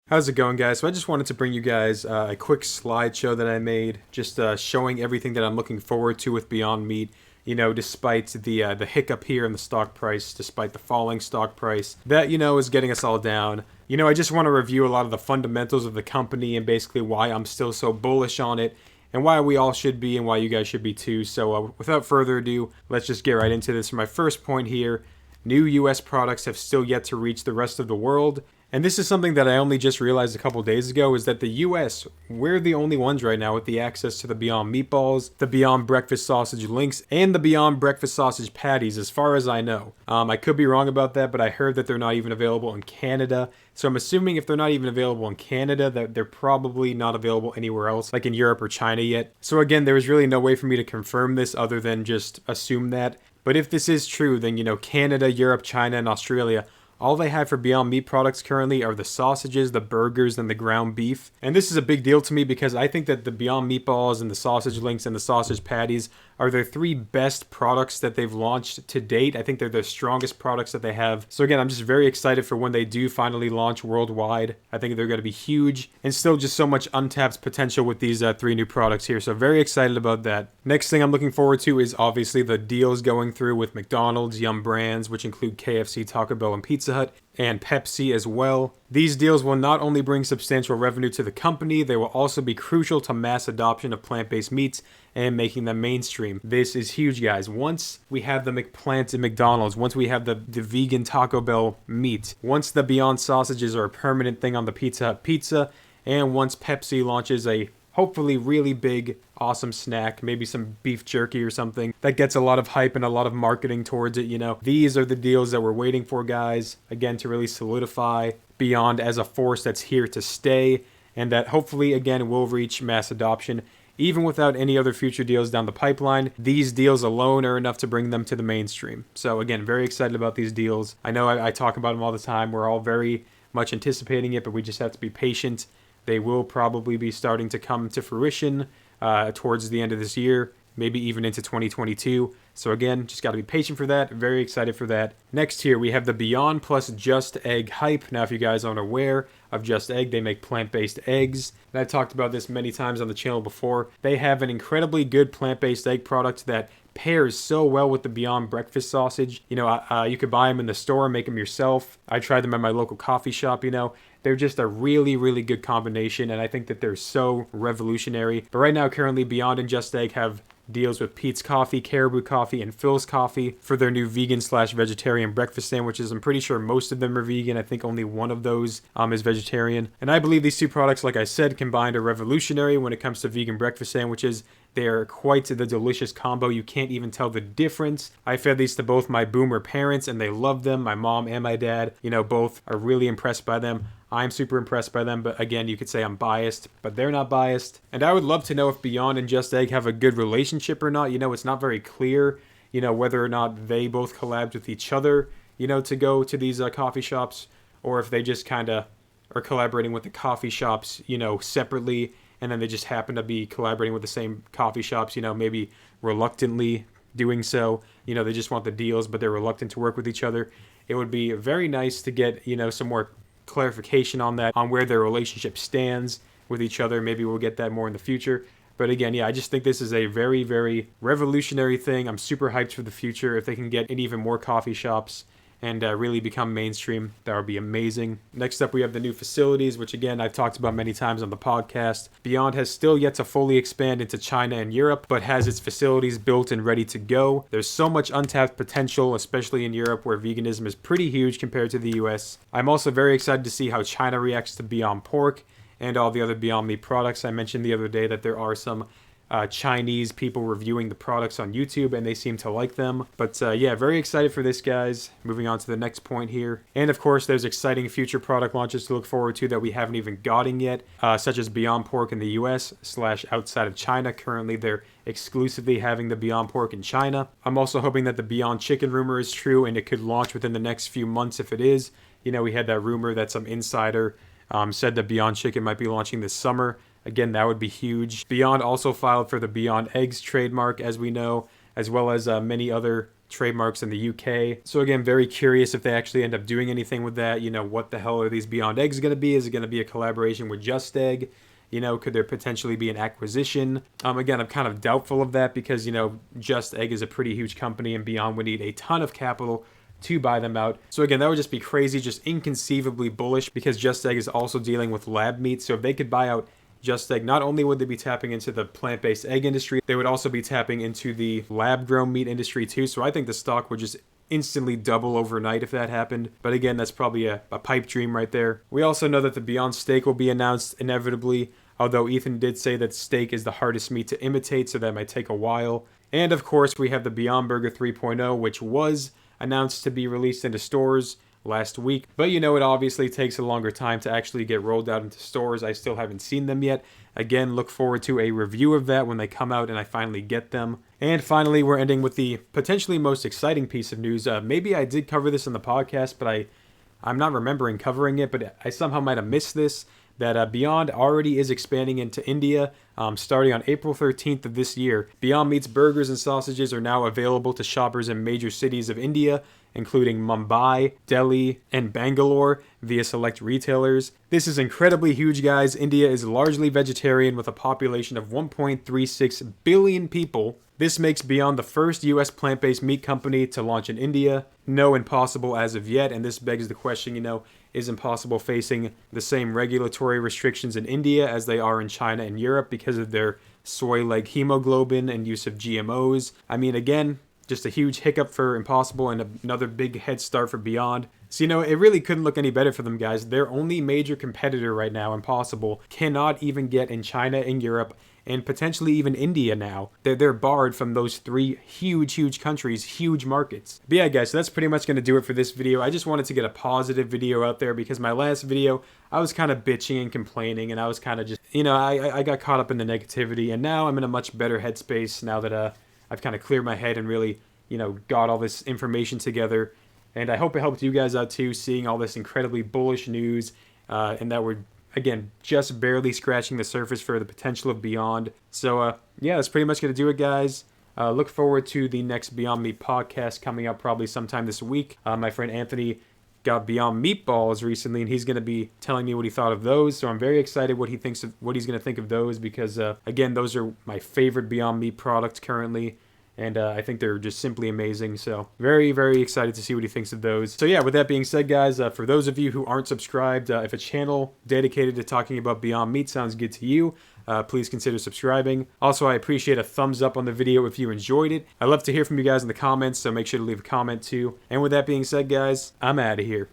How's it going, guys? So I just wanted to bring you guys a quick slideshow that I made, just showing everything that I'm looking forward to with Beyond Meat. Despite the hiccup here in the stock price, despite the falling stock price, that is getting us all down. I just want to review a lot of the fundamentals of the company and basically why I'm still so bullish on it, and why we all should be, and why you guys should be too. So without further ado, let's just get right into this. For my first point here, new U.S. products have still yet to reach the rest of the world. And this is something that I only just realized a couple days ago, is that the US, we're the only ones right now with the access to the Beyond Meatballs, the Beyond Breakfast Sausage Links, and the Beyond Breakfast Sausage Patties, as far as I know. I could be wrong about that, but I heard that they're not even available in Canada. So I'm assuming if they're not even available in Canada, that they're probably not available anywhere else, like in Europe or China yet. So again, there is really no way for me to confirm this other than just assume that. But if this is true, then Canada, Europe, China, and Australia, all they have for Beyond Meat products currently are the sausages, the burgers, and the ground beef. And this is a big deal to me because I think that the Beyond Meatballs and the sausage links and the sausage patties are their three best products that they've launched to date. I think they're the strongest products that they have. So again, I'm just very excited for when they do finally launch worldwide. I think they're going to be huge, and still just so much untapped potential with these three new products here. So very excited about that. Next thing I'm looking forward to is obviously the deals going through with McDonald's, Yum Brands, which include KFC, Taco Bell, and Pizza Hut, and Pepsi as well. These deals will not only bring substantial revenue to the company, they will also be crucial to mass adoption of plant-based meats and making them mainstream. This is huge, guys. Once we have the McPlant at McDonald's, once we have the vegan Taco Bell meat, once the Beyond sausages are a permanent thing on the Pizza Hut pizza, and once Pepsi launches a hopefully really big, awesome snack, maybe some beef jerky or something that gets a lot of hype and a lot of marketing towards it, these are the deals that we're waiting for, guys, again, to really solidify Beyond as a force that's here to stay, and that hopefully, again, will reach mass adoption. Even without any other future deals down the pipeline, these deals alone are enough to bring them to the mainstream. So again, very excited about these deals. I know I talk about them all the time. We're all very much anticipating it, but we just have to be patient. They will probably be starting to come to fruition towards the end of this year, maybe even into 2022. So again, just got to be patient for that. Very excited for that. Next here, we have the Beyond Plus Just Egg hype. Now, if you guys aren't aware of Just Egg, they make plant-based eggs. And I've talked about this many times on the channel before. They have an incredibly good plant-based egg product that pairs so well with the Beyond Breakfast sausage. You could buy them in the store, make them yourself. I tried them at my local coffee shop, They're just a really, really good combination, and I think that they're so revolutionary. But right now, currently, Beyond and Just Egg have deals with Pete's Coffee, Caribou Coffee, and Phil's Coffee for their new vegan/vegetarian breakfast sandwiches. I'm pretty sure most of them are vegan. I think only one of those is vegetarian. And I believe these two products, like I said, combined are revolutionary when it comes to vegan breakfast sandwiches. They are quite the delicious combo. You can't even tell the difference. I fed these to both my boomer parents, and they love them. My mom and my dad, both are really impressed by them. I'm super impressed by them, but again, you could say I'm biased, but they're not biased. And I would love to know if Beyond and Just Egg have a good relationship or not. It's not very clear, whether or not they both collabed with each other, to go to these coffee shops, or if they just kind of are collaborating with the coffee shops, separately, and then they just happen to be collaborating with the same coffee shops, maybe reluctantly doing so. They just want the deals, but they're reluctant to work with each other. It would be very nice to get, some more clarification on that, on where their relationship stands with each other. Maybe we'll get that more in the future. But again, I just think this is a very, very revolutionary thing. I'm super hyped for the future. If they can get in even more coffee shops and really become mainstream, that would be amazing. Next up, we have the new facilities, which again, I've talked about many times on the podcast. Beyond has still yet to fully expand into China and Europe, but has its facilities built and ready to go. There's so much untapped potential, especially in Europe, where veganism is pretty huge compared to the US. I'm also very excited to see how China reacts to Beyond Pork and all the other Beyond Meat products. I mentioned the other day that there are some Chinese people reviewing the products on YouTube, and they seem to like them. But very excited for this, guys. Moving on to the next point here. And of course, there's exciting future product launches to look forward to that we haven't even gotten yet, such as Beyond Pork in the US/outside of China. Currently, they're exclusively having the Beyond Pork in China. I'm also hoping that the Beyond Chicken rumor is true, and it could launch within the next few months if it is. We had that rumor that some insider said that Beyond Chicken might be launching this summer. Again, that would be huge. Beyond also filed for the Beyond Eggs trademark, as we know, as well as many other trademarks in the UK. So again, very curious if they actually end up doing anything with that. You know, what the hell are these Beyond Eggs going to be? Is it going to be a collaboration with Just Egg? You know, could there potentially be an acquisition? Again, I'm kind of doubtful of that because, you know, Just Egg is a pretty huge company and Beyond would need a ton of capital to buy them out. So again, that would just be crazy, just inconceivably bullish because Just Egg is also dealing with lab meat. So if they could buy out Just Egg, not only would they be tapping into the plant-based egg industry, they would also be tapping into the lab-grown meat industry too. So I think the stock would just instantly double overnight if that happened. But again, that's probably a pipe dream right there. We also know that the Beyond Steak will be announced inevitably, although Ethan did say that steak is the hardest meat to imitate, so that might take a while. And of course, we have the Beyond Burger 3.0, which was announced to be released into stores last week. But you know, it obviously takes a longer time to actually get rolled out into stores. I still haven't seen them yet. Again, look forward to a review of that when they come out and I finally get them. And finally, we're ending with the potentially most exciting piece of news. Maybe I did cover this in the podcast, but I'm not remembering covering it, but I somehow might have missed this. That Beyond already is expanding into India starting on April 13th of this year. Beyond Meat's burgers and sausages are now available to shoppers in major cities of India, including Mumbai, Delhi, and Bangalore via select retailers. This is incredibly huge, guys. India is largely vegetarian with a population of 1.36 billion people. This makes Beyond the first US plant-based meat company to launch in India. No Impossible as of yet, and this begs the question, you know, is Impossible facing the same regulatory restrictions in India as they are in China and Europe because of their soy-like hemoglobin and use of GMOs? I mean, again, just a huge hiccup for Impossible and another big head start for Beyond. So, you know, it really couldn't look any better for them, guys. Their only major competitor right now, Impossible, cannot even get in China and Europe and potentially even India now. They're barred from those three huge countries, huge markets. But yeah, guys, so that's pretty much going to do it for this video. I just wanted to get a positive video out there because my last video, I was kind of bitching and complaining, and I was kind of just, you know, I got caught up in the negativity, and now I'm in a much better headspace now that I've kind of cleared my head and really, you know, got all this information together. And I hope it helped you guys out too, seeing all this incredibly bullish news, and that we're, again, just barely scratching the surface for the potential of Beyond. So, yeah, that's pretty much going to do it, guys. Look forward to the next Beyond Meat podcast coming up probably sometime this week. My friend Anthony got Beyond Meatballs recently, and he's going to be telling me what he thought of those. So I'm very excited what he's going to think of those because, again, those are my favorite Beyond Meat products currently. And I think they're just simply amazing. So very, very excited to see what he thinks of those. So yeah, with that being said, guys, for those of you who aren't subscribed, if a channel dedicated to talking about Beyond Meat sounds good to you, please consider subscribing. Also, I appreciate a thumbs up on the video if you enjoyed it. I'd love to hear from you guys in the comments, so make sure to leave a comment too. And with that being said, guys, I'm out of here.